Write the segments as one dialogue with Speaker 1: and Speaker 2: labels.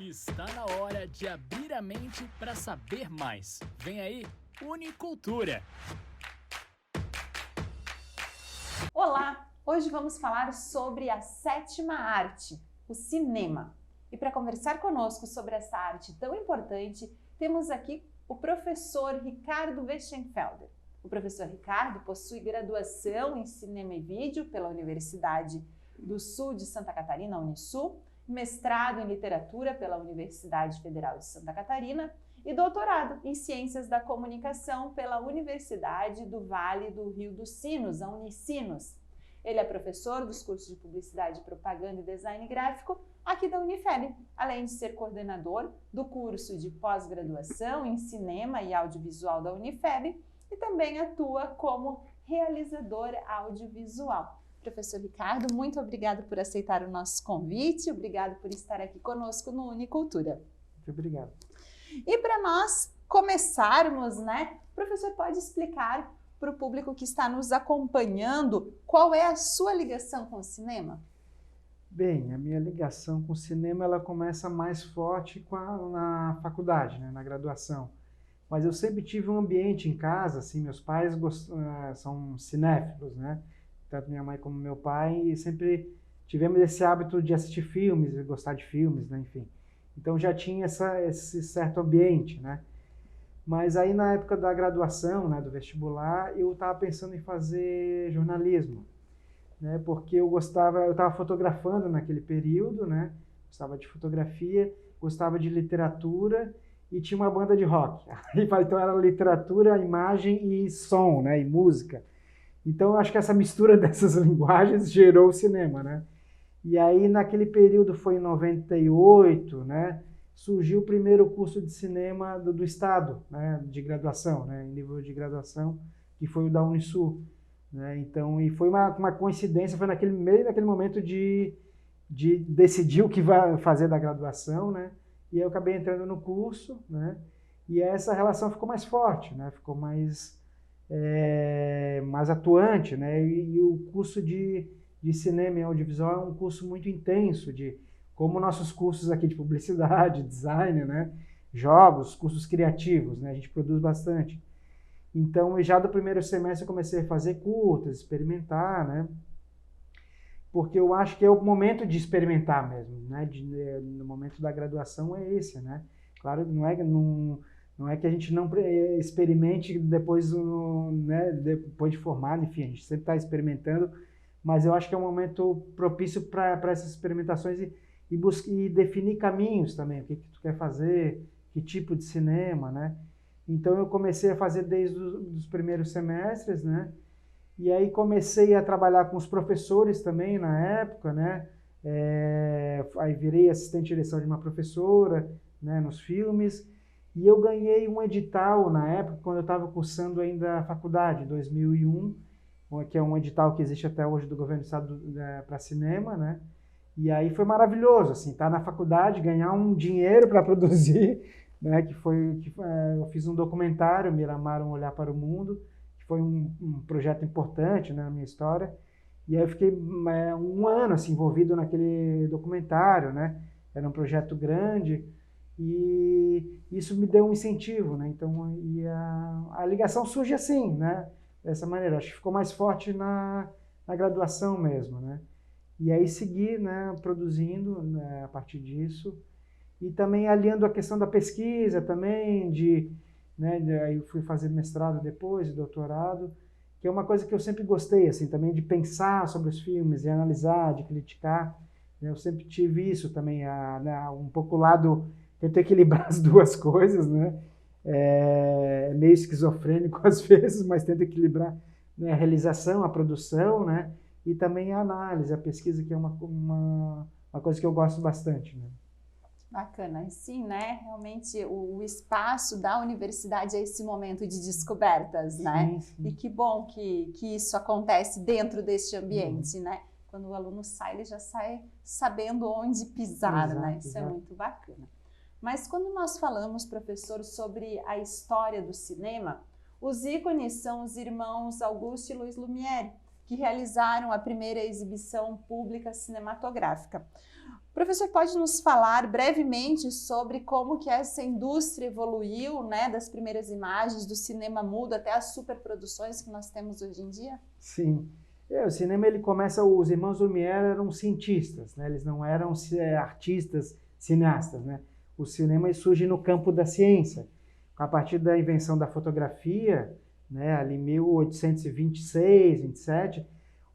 Speaker 1: Está na hora de abrir a mente para saber mais. Vem aí, Unicultura!
Speaker 2: Olá! Hoje vamos falar sobre a sétima arte, o cinema. E para conversar conosco sobre essa arte tão importante, temos aqui o professor Ricardo Weschenfelder. O professor Ricardo possui graduação em Cinema e Vídeo pela Universidade do Sul de Santa Catarina, Unisul, mestrado em Literatura pela Universidade Federal de Santa Catarina e doutorado em Ciências da Comunicação pela Universidade do Vale do Rio dos Sinos, a Unicinos. Ele é professor dos cursos de Publicidade, Propaganda e Design Gráfico aqui da Unifeb, além de ser coordenador do curso de pós-graduação em Cinema e Audiovisual da Unifeb e também atua como realizador audiovisual. Professor Ricardo, muito obrigado por aceitar o nosso convite, obrigado por estar aqui conosco no Unicultura.
Speaker 3: Muito obrigado.
Speaker 2: E para nós começarmos, o professor pode explicar para o público que está nos acompanhando qual é a sua ligação com o cinema?
Speaker 3: Bem, a minha ligação com o cinema ela começa mais forte na faculdade, na graduação. Mas eu sempre tive um ambiente em casa, assim, meus pais são cinéfilos, Tanto minha mãe como meu pai, e sempre tivemos esse hábito de assistir filmes, de gostar de filmes, enfim. Então já tinha esse certo ambiente, Mas aí na época da graduação, do vestibular, eu estava pensando em fazer jornalismo, Porque eu estava fotografando naquele período, Gostava de fotografia, gostava de literatura e tinha uma banda de rock. Então era literatura, imagem e som, e música. Então, eu acho que essa mistura dessas linguagens gerou o cinema, E aí, naquele período, foi em 98, surgiu o primeiro curso de cinema do Estado, de graduação, em nível de graduação, que foi o da Unisul. Então, e foi uma coincidência, foi meio naquele momento de decidir o que vai fazer da graduação, E aí eu acabei entrando no curso, E essa relação ficou mais forte, Ficou mais atuante, E o curso de cinema e audiovisual é um curso muito intenso, como nossos cursos aqui de publicidade, design, jogos, cursos criativos, a gente produz bastante. Então, já do primeiro semestre eu comecei a fazer curtas, experimentar, porque eu acho que é o momento de experimentar mesmo, no momento da graduação é esse, Claro, não é que a gente não experimente depois, depois de formado, enfim, a gente sempre está experimentando, mas eu acho que é um momento propício para essas experimentações e definir caminhos também, o que tu quer fazer, que tipo de cinema, Então eu comecei a fazer desde os primeiros semestres, E aí comecei a trabalhar com os professores também na época, Aí virei assistente de direção de uma professora, nos filmes. E eu ganhei um edital na época, quando eu estava cursando ainda a faculdade, 2001, que é um edital que existe até hoje do Governo do Estado para cinema, E aí foi maravilhoso, assim, estar na faculdade, ganhar um dinheiro para produzir, eu fiz um documentário, Miramar, Um Olhar para o Mundo, que foi um projeto importante, na minha história. E aí eu fiquei um ano assim, envolvido naquele documentário, Era um projeto grande. E isso me deu um incentivo, Então, a ligação surge assim, Dessa maneira. Acho que ficou mais forte na graduação mesmo, E aí segui, produzindo, a partir disso. E também aliando a questão da pesquisa também, aí eu fui fazer mestrado depois, doutorado, que é uma coisa que eu sempre gostei, assim, também de pensar sobre os filmes, de analisar, de criticar. Eu sempre tive isso também, um pouco o lado... Tento equilibrar as duas coisas, É meio esquizofrênico às vezes, mas tento equilibrar a realização, a produção, E também a análise, a pesquisa, que é uma coisa que eu gosto bastante,
Speaker 2: Bacana, e sim, Realmente o espaço da universidade é esse momento de descobertas,
Speaker 3: Sim, sim.
Speaker 2: E que bom que isso acontece dentro deste ambiente, Quando o aluno sai, ele já sai sabendo onde pisar,
Speaker 3: Exato,
Speaker 2: Isso é muito bacana. Mas quando nós falamos, professor, sobre a história do cinema, os ícones são os irmãos Auguste e Louis Lumière, que realizaram a primeira exibição pública cinematográfica. Professor, pode nos falar brevemente sobre como que essa indústria evoluiu, né, das primeiras imagens do cinema mudo até as superproduções que nós temos hoje em dia?
Speaker 3: Sim. O cinema, ele começa, os irmãos Lumière eram cientistas, né? Eles não eram artistas, cineastas, né? O cinema surge no campo da ciência, a partir da invenção da fotografia, né, ali em 1826, 27,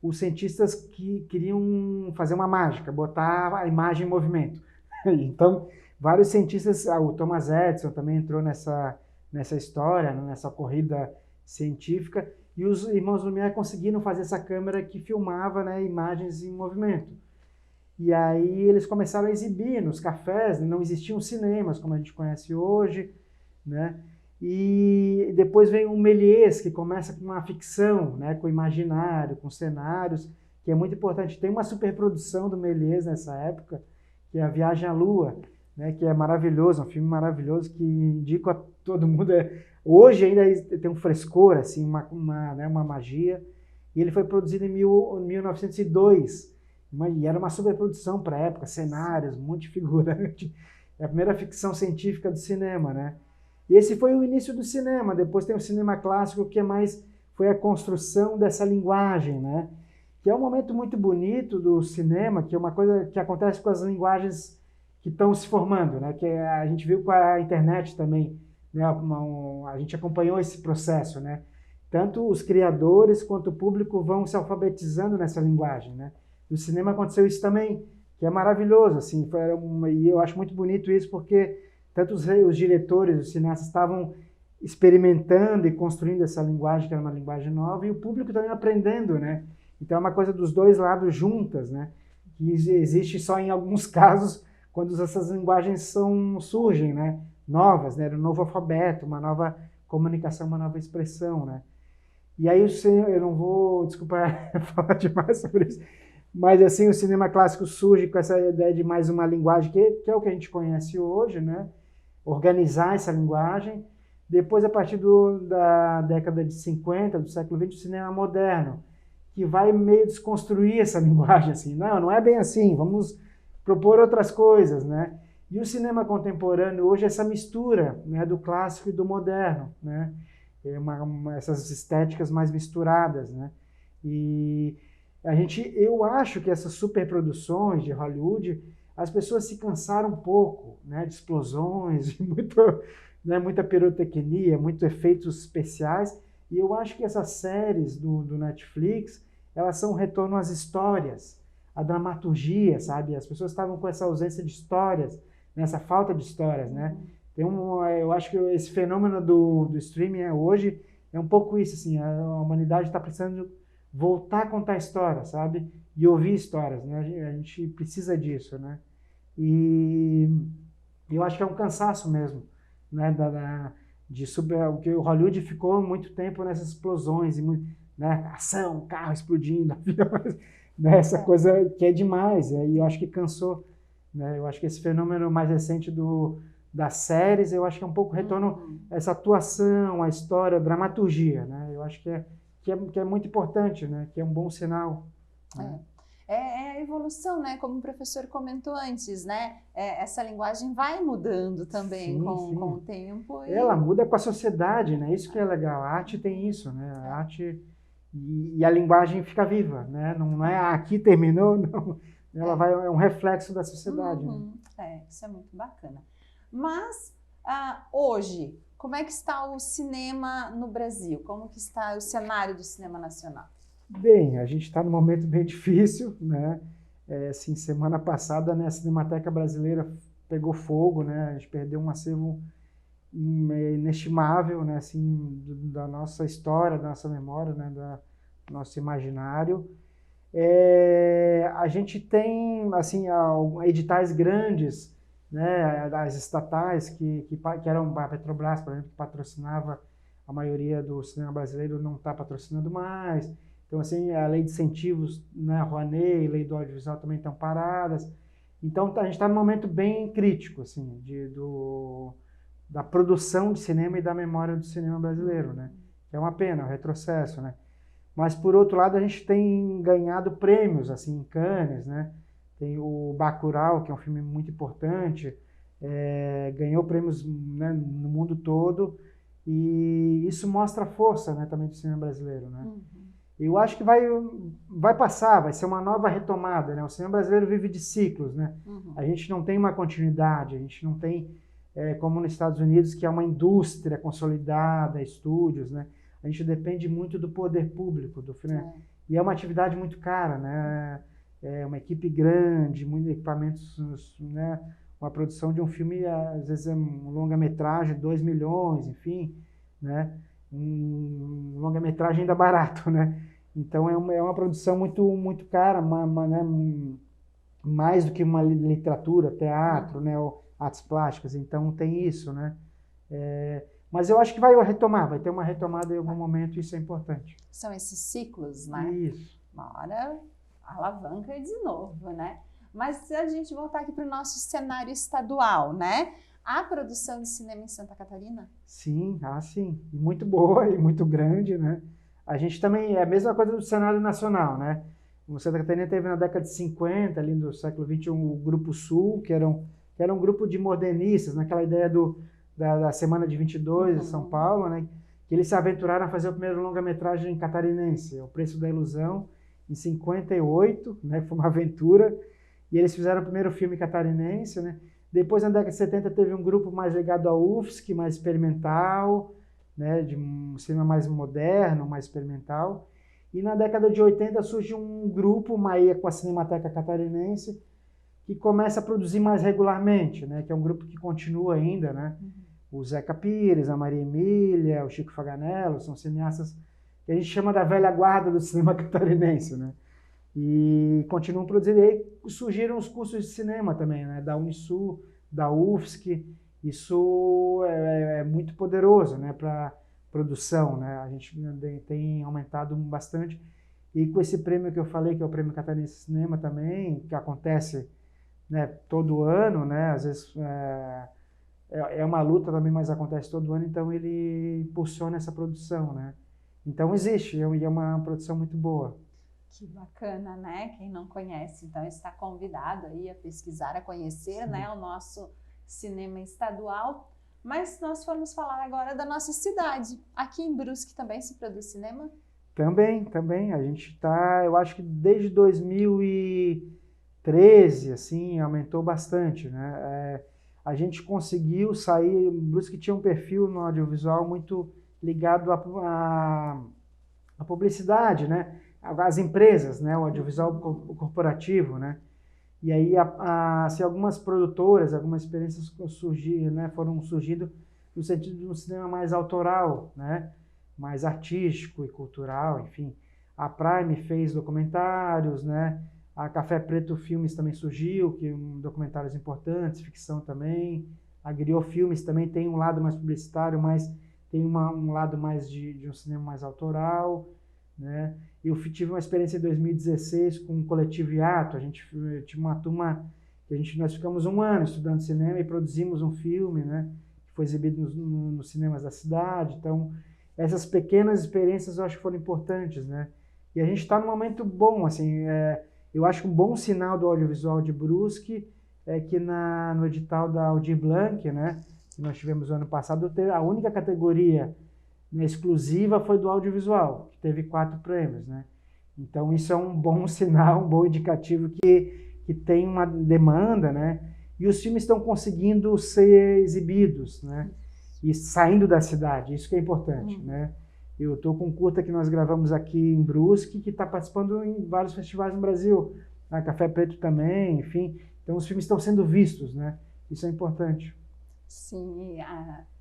Speaker 3: os cientistas que queriam fazer uma mágica, botar a imagem em movimento. Então, vários cientistas, o Thomas Edison também entrou nessa história, nessa corrida científica, e os irmãos Lumière conseguiram fazer essa câmera que filmava, né, imagens em movimento. E aí eles começaram a exibir nos cafés, não existiam cinemas como a gente conhece hoje, né? E depois vem o Méliès, que começa com uma ficção, né, com imaginário, com cenários, que é muito importante. Tem uma superprodução do Méliès nessa época, que é A Viagem à Lua, né, que é maravilhoso, um filme maravilhoso que indico a todo mundo. Hoje ainda tem um frescor, assim, uma magia. E ele foi produzido em 1902, e era uma superprodução para a época, cenários, multifigurante. É a primeira ficção científica do cinema, né? E esse foi o início do cinema. Depois tem o cinema clássico, que foi a construção dessa linguagem, né? Que é um momento muito bonito do cinema, que é uma coisa que acontece com as linguagens que estão se formando, né? Que a gente viu com a internet também, né? A gente acompanhou esse processo, né? Tanto os criadores quanto o público vão se alfabetizando nessa linguagem, né? No cinema aconteceu isso também, que é maravilhoso, assim. E eu acho muito bonito isso, porque tanto os diretores, os cineastas estavam experimentando e construindo essa linguagem, que era uma linguagem nova, e o público também aprendendo, né? Então é uma coisa dos dois lados juntas, né? Que existe só em alguns casos, quando essas linguagens surgem, né? Novas, né? Um novo alfabeto, uma nova comunicação, uma nova expressão, né? E aí eu não vou, desculpa falar demais sobre isso, mas assim, o cinema clássico surge com essa ideia de mais uma linguagem, que é o que a gente conhece hoje, né? Organizar essa linguagem. Depois, a partir da década de 50, do século XX, o cinema moderno, que vai meio desconstruir essa linguagem, assim, não é bem assim, vamos propor outras coisas, né? E o cinema contemporâneo hoje é essa mistura, né, do clássico e do moderno, né? Essas estéticas mais misturadas, né? E eu acho que essas superproduções de Hollywood, as pessoas se cansaram um pouco, né, de explosões, de muita pirotecnia, muitos efeitos especiais, e eu acho que essas séries do Netflix, elas são um retorno às histórias, à dramaturgia, sabe? As pessoas estavam com essa ausência de histórias, nessa falta de histórias, né? Eu acho que esse fenômeno do streaming hoje é um pouco isso, assim, a humanidade está precisando voltar a contar histórias, sabe? E ouvir histórias, né? A gente precisa disso, né? E eu acho que é um cansaço mesmo, né? Porque o Hollywood ficou muito tempo nessas explosões, né? Ação, carro explodindo, aviões, né? Essa coisa que é demais, e eu acho que cansou, né? Eu acho que esse fenômeno mais recente das séries, eu acho que é um pouco retorno a essa atuação, a história, a dramaturgia, né? Eu acho que é muito importante, né? Que é um bom sinal. Né?
Speaker 2: É a evolução, né? Como o professor comentou antes, né? Essa linguagem vai mudando também
Speaker 3: Sim.
Speaker 2: com o tempo.
Speaker 3: Ela muda com a sociedade, né? Isso que é legal. A arte tem isso, né? A arte e a linguagem fica viva, né? Não é aqui terminou, não. Ela é um reflexo da sociedade. Né?
Speaker 2: Isso é muito bacana. Mas hoje, como é que está o cinema no Brasil? Como que está o cenário do cinema nacional?
Speaker 3: Bem, a gente está num momento bem difícil, né? Assim, semana passada, né, a Cinemateca Brasileira pegou fogo, né? A gente perdeu um acervo inestimável, né? Assim, da nossa história, da nossa memória, né? Do nosso imaginário. A gente tem, assim, editais grandes, né? Das estatais que eram a Petrobras, por exemplo, que patrocinava a maioria do cinema brasileiro, não está patrocinando mais. Então, assim, a lei de incentivos, né, a Rouanet, a lei do audiovisual também estão paradas. Então, a gente está num momento bem crítico, assim, da produção de cinema e da memória do cinema brasileiro, né? É uma pena, um retrocesso, né? Mas, por outro lado, a gente tem ganhado prêmios, assim, em Cannes, né? Tem o Bacurau, que é um filme muito importante, ganhou prêmios, né, no mundo todo, e isso mostra a força, né, também do cinema brasileiro, né? Eu acho que vai passar, vai ser uma nova retomada, né? O cinema brasileiro vive de ciclos, né? A gente não tem uma continuidade, a gente não tem, como nos Estados Unidos, que é uma indústria consolidada, estúdios, né? A gente depende muito do poder público, do filme. E é uma atividade muito cara, né? É uma equipe grande, muitos equipamentos, né? Uma produção de um filme, às vezes é um longa-metragem, 2 milhões, enfim, né? Um longa-metragem ainda barato, né? Então é uma produção muito cara, né? Mais do que uma literatura, teatro, né? Ou artes plásticas, então tem isso, né? Mas eu acho que vai retomar, vai ter uma retomada em algum momento, isso é importante.
Speaker 2: São esses ciclos, né?
Speaker 3: Isso.
Speaker 2: Uma hora alavanca de novo, né? Mas se a gente voltar aqui para o nosso cenário estadual, né? Há produção de cinema em Santa Catarina?
Speaker 3: Sim, sim. E muito boa e muito grande, né? A gente também, é a mesma coisa do cenário nacional, né? O Santa Catarina teve na década de 50, ali do século XX, o Grupo Sul, que era um grupo de modernistas, naquela ideia da Semana de 22 em São Paulo, né? Que eles se aventuraram a fazer o primeiro longa-metragem catarinense, O Preço da Ilusão, em 58, né? Foi uma aventura. E eles fizeram o primeiro filme catarinense, né? Depois, na década de 70, teve um grupo mais ligado à UFSC, mais experimental, né? De um cinema mais moderno, mais experimental. E na década de 80 surge um grupo, Maia, com a Cinemateca Catarinense, que começa a produzir mais regularmente, né? Que é um grupo que continua ainda, né? O Zeca Pires, a Maria Emília, o Chico Faganello, são cineastas que a gente chama da velha guarda do cinema catarinense, né? E continuam produzindo. E aí surgiram os cursos de cinema também, né? Da Unisul, da UFSC. Isso é muito poderoso, né? Para produção, né? A gente tem aumentado bastante. E com esse prêmio que eu falei, que é o Prêmio Catarinense de Cinema também, que acontece, né, todo ano, né? Às vezes é uma luta também, mas acontece todo ano, então ele impulsiona essa produção, né? Então existe, e é uma produção muito boa.
Speaker 2: Que bacana, né? Quem não conhece, então está convidado aí a pesquisar, a conhecer, né, o nosso cinema estadual. Mas nós formos falar agora da nossa cidade. Aqui em Brusque também se produz cinema?
Speaker 3: Também. A gente está, eu acho que desde 2013, assim, aumentou bastante, né? A gente conseguiu sair, Brusque tinha um perfil no audiovisual muito ligado à publicidade, né? As empresas, né? O audiovisual corporativo, né? E aí, assim, algumas produtoras, algumas experiências surgiram, né? Foram surgindo no sentido de um cinema mais autoral, né? Mais artístico e cultural, enfim. A Prime fez documentários, né? A Café Preto Filmes também surgiu, que documentários importantes, ficção também. A Griot Filmes também tem um lado mais publicitário, mas tem um lado mais de um cinema mais autoral, né? Eu tive uma experiência em 2016 com o Coletivo Hiato. A gente tinha uma turma que nós ficamos um ano estudando cinema e produzimos um filme, né? Que foi exibido nos cinemas da cidade. Então, essas pequenas experiências eu acho que foram importantes, né? E a gente está num momento bom, assim. Eu acho que um bom sinal do audiovisual de Brusque é que no edital da Aldir Blanc, né? Que nós tivemos no ano passado, a única categoria, né, exclusiva foi do audiovisual, que teve 4 prêmios, né? Então isso é um bom sinal, um bom indicativo que tem uma demanda, né? E os filmes estão conseguindo ser exibidos, né? E saindo da cidade, isso que é importante, né? Eu estou com um curta que nós gravamos aqui em Brusque, que está participando em vários festivais no Brasil, a Café Preto também, enfim. Então os filmes estão sendo vistos, né? Isso é importante.
Speaker 2: Sim,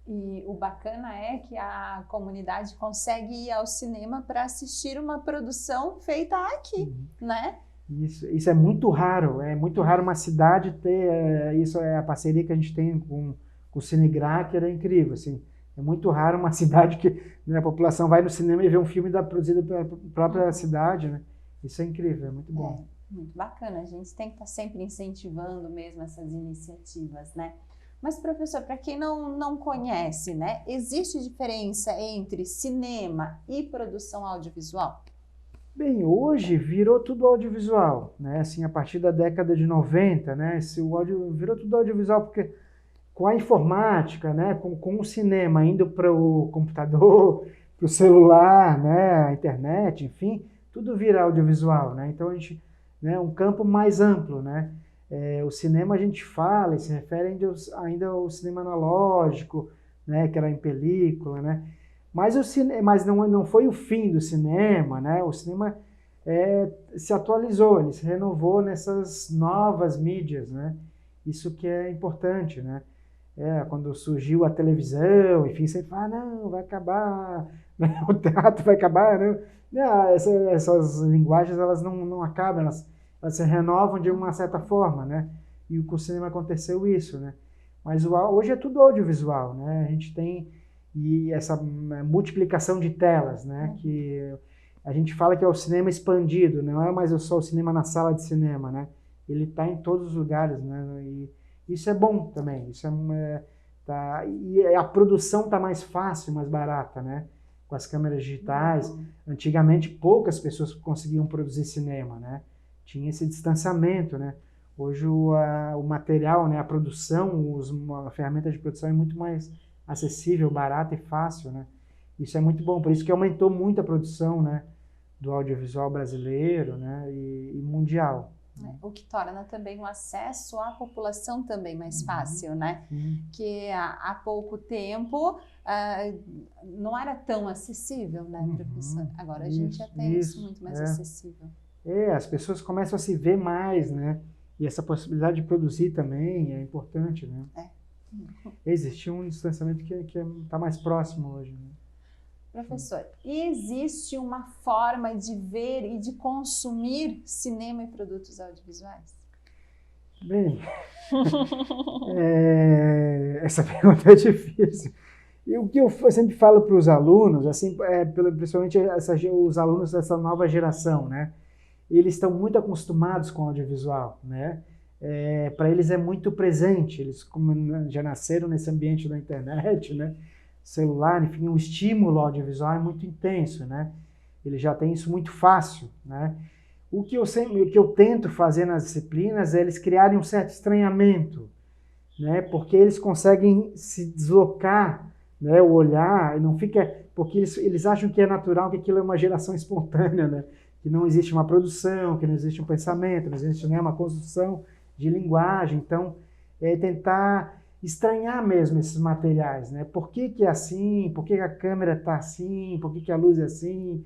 Speaker 2: e o bacana é que a comunidade consegue ir ao cinema para assistir uma produção feita aqui, né?
Speaker 3: Isso é muito raro uma cidade ter, isso é a parceria que a gente tem com o Cinegrac, é incrível, assim. É muito raro uma cidade que, né, a população vai no cinema e vê um filme produzido pela própria cidade, né? Isso é incrível, é muito bom.
Speaker 2: Muito bacana, a gente tem que estar sempre incentivando mesmo essas iniciativas, né? Mas, professor, para quem não conhece, né, existe diferença entre cinema e produção audiovisual?
Speaker 3: Bem, hoje virou tudo audiovisual, né? Assim, a partir da década de 90, né? O áudio virou tudo audiovisual, porque com a informática, né? Com o cinema indo para o computador, para o celular, né? A internet, enfim, tudo vira audiovisual, né? Então a gente, né? Um campo mais amplo, né? O cinema a gente fala e se refere ainda ao cinema analógico, né? Que era em película, né? Mas mas não foi o fim do cinema, né? O cinema se atualizou, ele se renovou nessas novas mídias, né? Isso que é importante, né? Quando surgiu a televisão, enfim, você fala, não, vai acabar, né? O teatro vai acabar, né? Essas linguagens, elas não acabam, elas se renovam de uma certa forma, né? E com o cinema aconteceu isso, né? Mas hoje é tudo audiovisual, né? A gente tem essa multiplicação de telas, né? Que a gente fala que é o cinema expandido, não é mais só o cinema na sala de cinema, né? Ele está em todos os lugares, né? E isso é bom também. E a produção está mais fácil, mais barata, né? Com as câmeras digitais. Antigamente poucas pessoas conseguiam produzir cinema, né? Tinha esse distanciamento, né? Hoje o material, né? A produção, a ferramenta de produção é muito mais acessível, barata e fácil, né? Isso é muito bom, por isso que aumentou muito a produção, né, do audiovisual brasileiro, né, e mundial.
Speaker 2: O que torna também o acesso à população também mais fácil, né? Que há pouco tempo não era tão acessível, né, professor? Agora a gente já tem isso muito mais acessível.
Speaker 3: As pessoas começam a se ver mais, né? E essa possibilidade de produzir também é importante, né? Existe um distanciamento que está mais próximo hoje, né?
Speaker 2: Professor, e existe uma forma de ver e de consumir cinema e produtos audiovisuais?
Speaker 3: Bem, essa pergunta é difícil. E o que eu sempre falo para os alunos, assim, principalmente os alunos dessa nova geração, né? Eles estão muito acostumados com o audiovisual, né? Para eles é muito presente, eles já nasceram nesse ambiente da internet, né? Celular, enfim, o estímulo audiovisual é muito intenso, né? Ele já tem isso muito fácil, né? O que eu tento fazer nas disciplinas é eles criarem um certo estranhamento, né? Porque eles conseguem se deslocar, né? O olhar, não fica, porque eles acham que é natural, que aquilo é uma geração espontânea, né? Que não existe uma produção, que não existe um pensamento, não existe, né, uma construção de linguagem. Então, tentar estranhar mesmo esses materiais, né? Por que é assim? Por que a câmera está assim? Por que a luz é assim?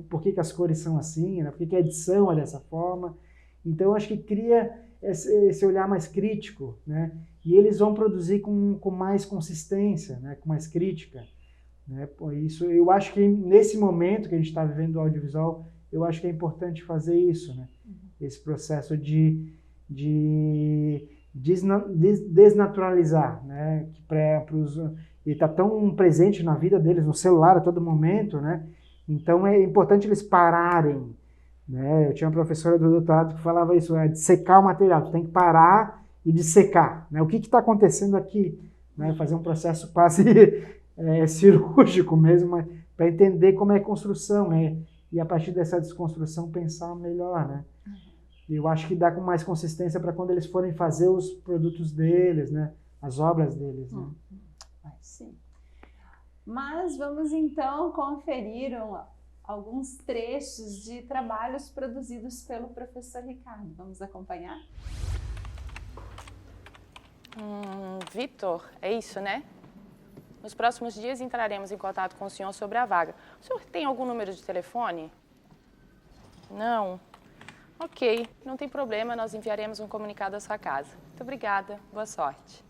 Speaker 3: Por que as cores são assim? Né? Por que a edição é dessa forma? Então, acho que cria esse olhar mais crítico, né? E eles vão produzir com mais consistência, né? Com mais crítica, né? Por isso, eu acho que nesse momento que a gente está vivendo o audiovisual, eu acho que é importante fazer isso, né? Esse processo de desnaturalizar, né? E está tão presente na vida deles, no celular a todo momento, né? Então é importante eles pararem, né? Eu tinha uma professora do doutorado que falava isso, de secar o material, tu tem que parar e dissecar, né? O que está acontecendo aqui, né? Fazer um processo quase cirúrgico mesmo, para entender como é a construção, né? E a partir dessa desconstrução pensar melhor, né? Eu acho que dá com mais consistência para quando eles forem fazer os produtos deles, né? As obras deles, né?
Speaker 2: Sim. Mas vamos então conferir alguns trechos de trabalhos produzidos pelo professor Ricardo. Vamos acompanhar?
Speaker 4: Vitor, é isso, né? Nos próximos dias entraremos em contato com o senhor sobre a vaga. O senhor tem algum número de telefone? Não? Ok, não tem problema, nós enviaremos um comunicado à sua casa. Muito obrigada, boa sorte.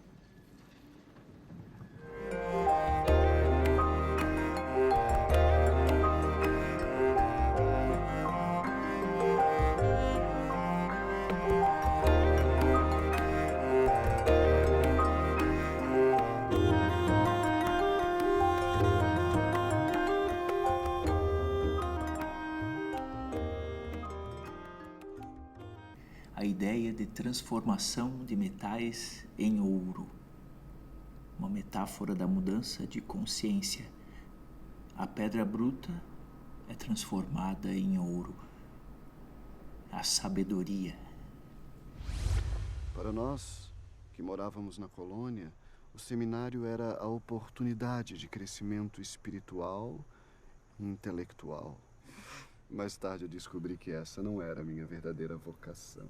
Speaker 5: A ideia de transformação de metais em ouro, uma metáfora da mudança de consciência. A pedra bruta é transformada em ouro. a sabedoria.
Speaker 6: Para nós, que morávamos na colônia, o seminário era a oportunidade de crescimento espiritual e intelectual. Mais tarde eu descobri que essa não era a minha verdadeira vocação.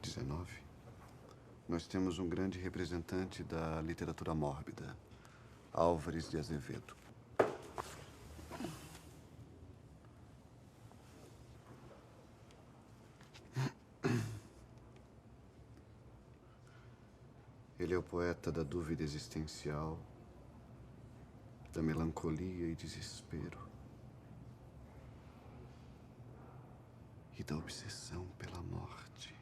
Speaker 6: 19. Nós temos um grande representante da literatura mórbida, Álvares de Azevedo. Ele é o poeta da dúvida existencial, da melancolia e desespero, e da obsessão pela morte.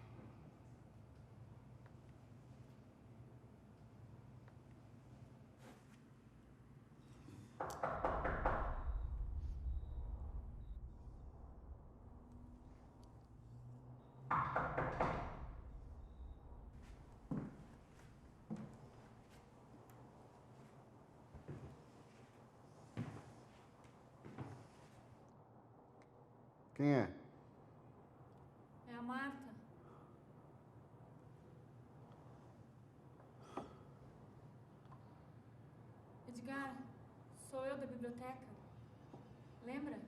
Speaker 6: Quem é?
Speaker 7: É a Marta. Edgar, sou eu da biblioteca. Lembra?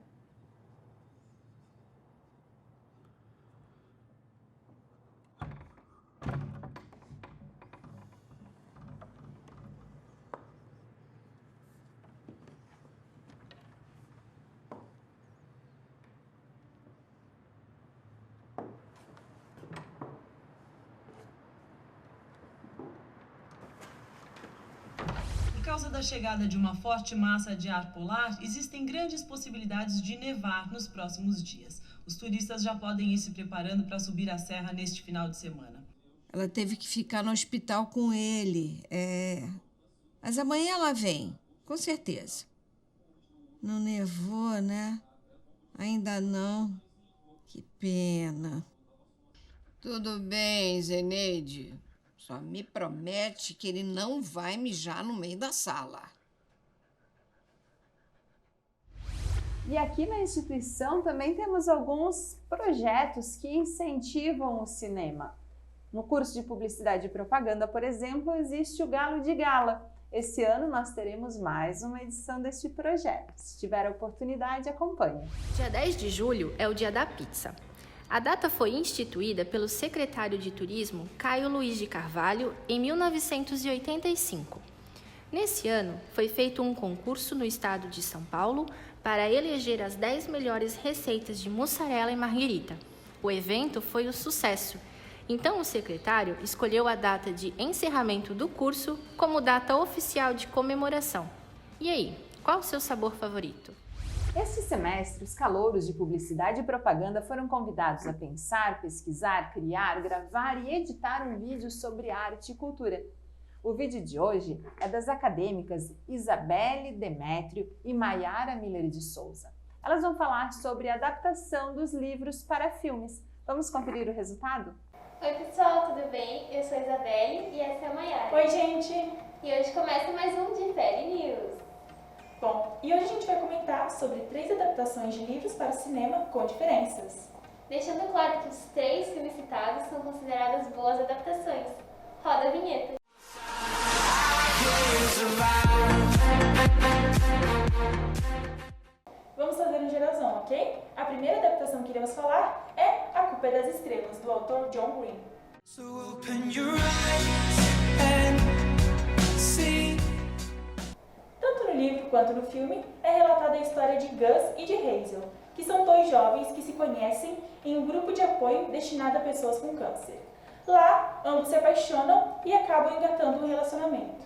Speaker 8: Por causa da chegada de uma forte massa de ar polar, existem grandes possibilidades de nevar nos próximos dias. Os turistas já podem ir se preparando para subir a serra neste final de semana.
Speaker 9: Ela teve que ficar no hospital com ele. Mas amanhã ela vem, com certeza. Não nevou, né? Ainda não. Que pena. Tudo bem, Zeneide. Só me promete que ele não vai mijar no meio da sala.
Speaker 2: E aqui na instituição também temos alguns projetos que incentivam o cinema. No curso de Publicidade e Propaganda, por exemplo, existe o Galo de Gala. Esse ano nós teremos mais uma edição deste projeto. Se tiver a oportunidade, acompanhe.
Speaker 10: Dia 10 de julho é o Dia da Pizza. A data foi instituída pelo secretário de Turismo, Caio Luiz de Carvalho, em 1985. Nesse ano, foi feito um concurso no estado de São Paulo para eleger as 10 melhores receitas de mussarela e marguerita. O evento foi um sucesso. Então, o secretário escolheu a data de encerramento do curso como data oficial de comemoração. E aí, qual o seu sabor favorito?
Speaker 2: Este semestre, os calouros de Publicidade e Propaganda foram convidados a pensar, pesquisar, criar, gravar e editar um vídeo sobre arte e cultura. O vídeo de hoje é das acadêmicas Isabelle Demétrio e Maiara Miller de Souza. Elas vão falar sobre a adaptação dos livros para filmes. Vamos conferir o resultado?
Speaker 11: Oi pessoal, tudo bem? Eu sou a Isabelle e essa é a Maiara.
Speaker 12: Oi gente!
Speaker 11: E hoje começa mais um Difere News.
Speaker 12: Bom, e hoje a gente vai comentar sobre 3 adaptações de livros para o cinema com diferenças.
Speaker 11: Deixando claro que os 3 filmes citados são consideradas boas adaptações. Roda a vinheta.
Speaker 12: Vamos fazer um geralzão, ok? A primeira adaptação que iremos falar é A Culpa é das Estrelas, do autor John Green. Tanto no livro quanto no filme é relatada a história de Gus e de Hazel, que são 2 jovens que se conhecem em um grupo de apoio destinado a pessoas com câncer. Lá, ambos se apaixonam e acabam engatando um relacionamento.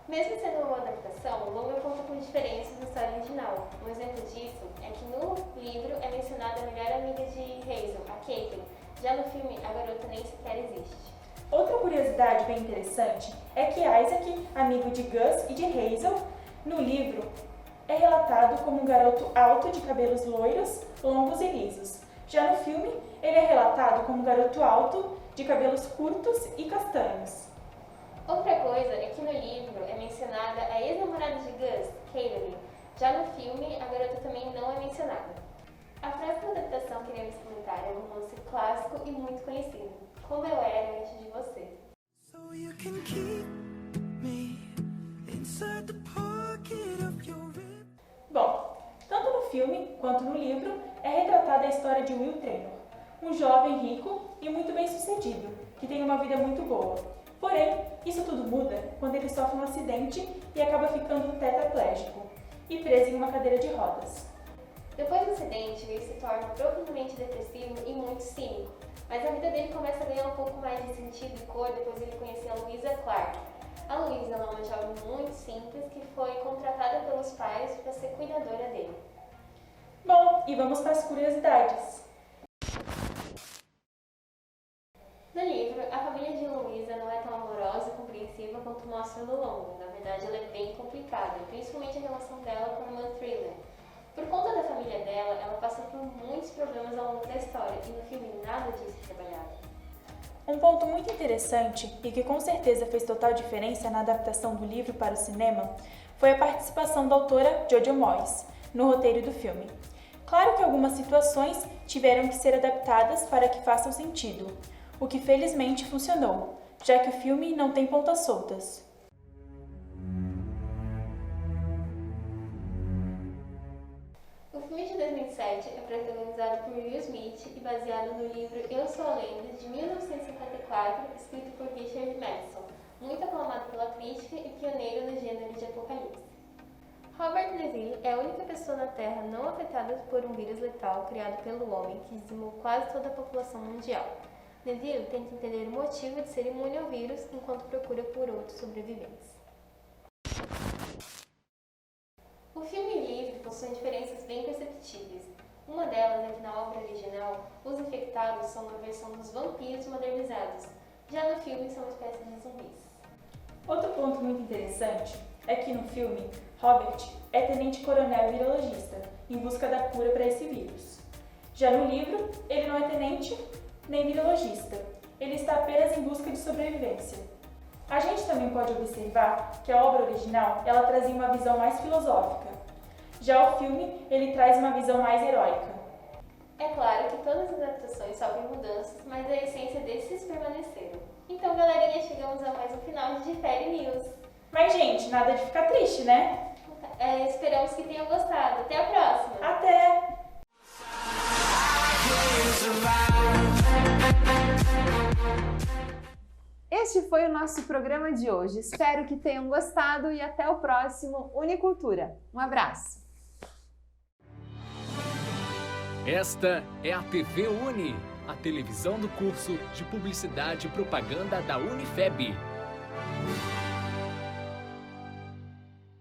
Speaker 11: Mesmo sendo uma adaptação, o longa conta com diferenças da história original. Um exemplo disso é que no livro é mencionada a melhor amiga de Hazel, a Caitlin. Já no filme, a garota nem sequer existe.
Speaker 12: Outra curiosidade bem interessante é que Isaac, amigo de Gus e de Hazel, no livro é relatado como um garoto alto de cabelos loiros, longos e lisos. Já no filme, ele é relatado como um garoto alto de cabelos curtos e castanhos.
Speaker 11: Outra coisa é que no livro é mencionada a ex-namorada de Gus, Caitlin. Já no filme, a garota também não é mencionada. A próxima adaptação que iremos comentar é um romance clássico e muito conhecido, Como Eu Era Antes de Você.
Speaker 12: Bom, tanto no filme quanto no livro é retratada a história de Will Traynor, um jovem rico e muito bem sucedido, que tem uma vida muito boa. Porém, isso tudo muda quando ele sofre um acidente e acaba ficando tetraplégico e preso em uma cadeira de rodas.
Speaker 11: Depois do acidente, ele se torna profundamente depressivo e muito cínico, mas a vida dele começa a ganhar um pouco mais de sentido e cor depois de ele conhecer a Louisa Clark. A Louisa é uma jovem muito simples que foi contratada pelos pais para ser cuidadora dele.
Speaker 12: Bom, e vamos para as curiosidades.
Speaker 11: No livro, a família de Louisa não é tão amorosa e compreensiva quanto mostra no longo. Na verdade, ela é bem complicada, principalmente a relação dela com a irmã Thriller. Por conta da família dela, ela passa por muitos problemas ao longo da história e no filme nada disso é trabalhado.
Speaker 12: Um ponto muito interessante e que com certeza fez total diferença na adaptação do livro para o cinema foi a participação da autora Jojo Moyes no roteiro do filme. Claro que algumas situações tiveram que ser adaptadas para que façam sentido, o que felizmente funcionou, já que o filme não tem pontas soltas.
Speaker 11: O filme de 2007 é protagonizado por Will Smith e baseado no livro Eu Sou a Lenda, de 1954, escrito por Richard Matheson, muito aclamado pela crítica e pioneiro no gênero de apocalipse. Robert Neville é a única pessoa na Terra não afetada por um vírus letal criado pelo homem que dizimou quase toda a população mundial. Neville tenta entender o motivo de ser imune ao vírus enquanto procura por outros sobreviventes. O filme e o livro possuem diferenças bem perceptíveis. Uma delas é que na obra original, os infectados são uma versão dos vampiros modernizados. Já no filme, são uma espécie de zumbis.
Speaker 12: Outro ponto muito interessante é que no filme, Robert é tenente-coronel virologista, em busca da cura para esse vírus. Já no livro, ele não é tenente nem virologista, ele está apenas em busca de sobrevivência. A gente também pode observar que a obra original ela trazia uma visão mais filosófica. Já o filme, ele traz uma visão mais heróica.
Speaker 11: É claro que todas as adaptações sofrem mudanças, mas a essência desses permaneceram. Então, galerinha, chegamos a mais um final de Difere News.
Speaker 12: Mas, gente, nada de ficar triste, né?
Speaker 11: Esperamos que tenham gostado. Até a próxima!
Speaker 12: Até!
Speaker 2: Este foi o nosso programa de hoje. Espero que tenham gostado e até o próximo Unicultura. Um abraço!
Speaker 1: Esta é a TV Uni, a televisão do curso de Publicidade e Propaganda da Unifeb.